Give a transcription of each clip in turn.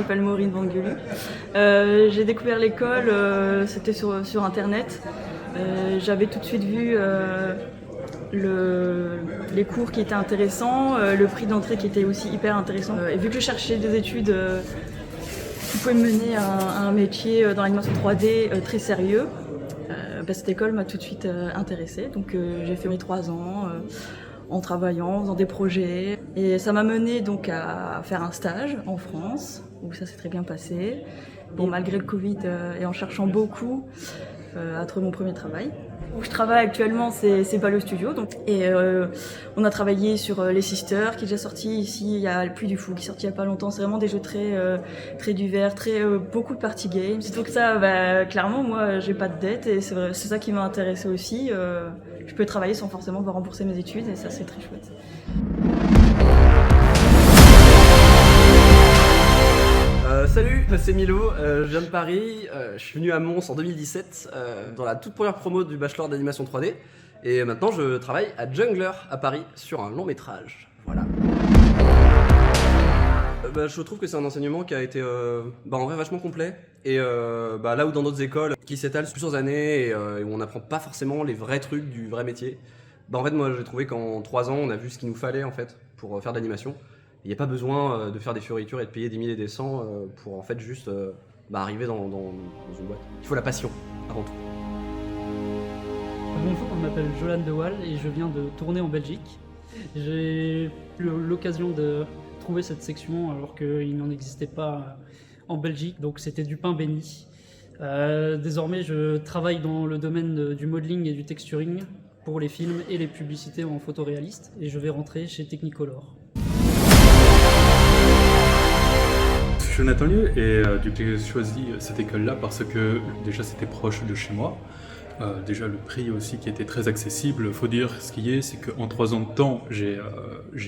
m'appelle Maureen Van Gulu. J'ai découvert l'école, c'était sur internet. J'avais tout de suite vu les cours qui étaient intéressants, le prix d'entrée qui était aussi hyper intéressant. Et vu que je cherchais des études qui pouvaient me mener à un métier dans l'animation 3D très sérieux, cette école m'a tout de suite intéressée. Donc j'ai fait mes 3 ans en travaillant, en faisant des projets. Et ça m'a mené donc à faire un stage en France, où ça s'est très bien passé. Bon, malgré le Covid et en cherchant beaucoup à trouver mon premier travail. Où je travaille actuellement, c'est Balio Studio. Et on a travaillé sur Les Sisters, qui est déjà sorti ici. Il y a Le Puy du Fou, qui est sorti il n'y a pas longtemps. C'est vraiment des jeux très divers, beaucoup de party games. Donc ça, clairement, moi, j'ai pas de dette. Et c'est ça qui m'a intéressé aussi. Je peux travailler sans forcément devoir rembourser mes études. Et ça, c'est très chouette. Salut, c'est Milo, je viens de Paris, je suis venu à Mons en 2017 dans la toute première promo du bachelor d'animation 3D et maintenant je travaille à Jungler à Paris sur un long métrage, voilà. Je trouve que c'est un enseignement qui a été en vrai vachement complet et là où dans d'autres écoles qui s'étalent sur plusieurs années et où on n'apprend pas forcément les vrais trucs du vrai métier, en fait moi j'ai trouvé qu'en 3 ans on a vu ce qu'il nous fallait en fait pour faire de l'animation. Il n'y a pas besoin de faire des fioritures et de payer des milliers et des cents pour en fait juste arriver dans une boîte. Il faut la passion, avant tout. Bonjour, je m'appelle Jolan De Waal et je viens de tourner en Belgique. J'ai eu l'occasion de trouver cette section alors qu'il n'en existait pas en Belgique, donc c'était du pain béni. Désormais, je travaille dans le domaine du modeling et du texturing pour les films et les publicités en photoréaliste et je vais rentrer chez Technicolor. Je suis Nathan Lieu et du coup j'ai choisi cette école-là parce que déjà c'était proche de chez moi. Déjà le prix aussi qui était très accessible. Faut dire ce qui est, c'est qu'en 3 ans de temps j'ai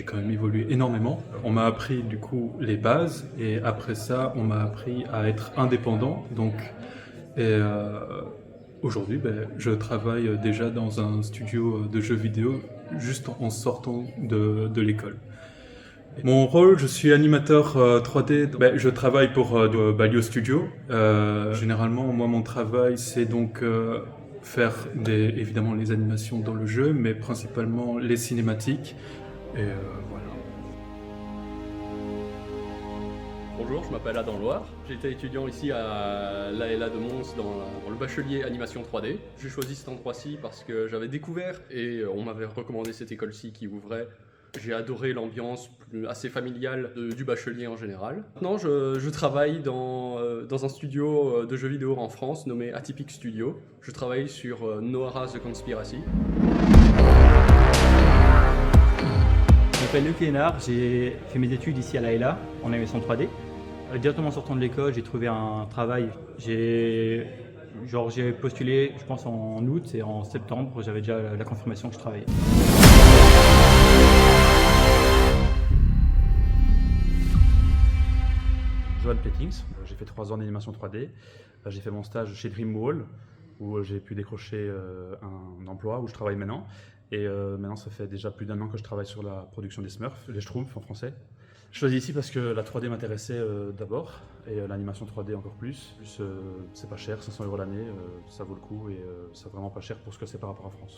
quand même évolué énormément. On m'a appris du coup les bases et après ça on m'a appris à être indépendant. Aujourd'hui je travaille déjà dans un studio de jeux vidéo juste en sortant de l'école. Mon rôle, je suis animateur 3D, je travaille pour Balio Studio. Généralement, moi, mon travail, c'est donc faire évidemment les animations dans le jeu, mais principalement les cinématiques. Et voilà. Bonjour, je m'appelle Adam Loire. J'étais étudiant ici à l'AELA de Mons dans le bachelier animation 3D. J'ai choisi cet endroit-ci parce que j'avais découvert et on m'avait recommandé cette école-ci qui ouvrait. J'ai adoré l'ambiance assez familiale du bachelier en général. Maintenant, je travaille dans un studio de jeux vidéo en France nommé Atypic Studio. Je travaille sur Noahra The Conspiracy. Je m'appelle Luc Lénard, j'ai fait mes études ici à l'AELA en animation 3D. Directement en sortant de l'école, j'ai trouvé un travail. J'ai postulé, je pense en août et en septembre, j'avais déjà la confirmation que je travaillais. Johan Pettings, j'ai fait 3 ans d'animation 3D. J'ai fait mon stage chez Dreamwall où j'ai pu décrocher un emploi où je travaille maintenant. Et maintenant ça fait déjà plus d'1 an que je travaille sur la production des Smurfs, les Schtroumpfs en français. Je choisis ici parce que la 3D m'intéressait d'abord et l'animation 3D encore plus. C'est pas cher, 500 € l'année, ça vaut le coup et c'est vraiment pas cher pour ce que c'est par rapport à France.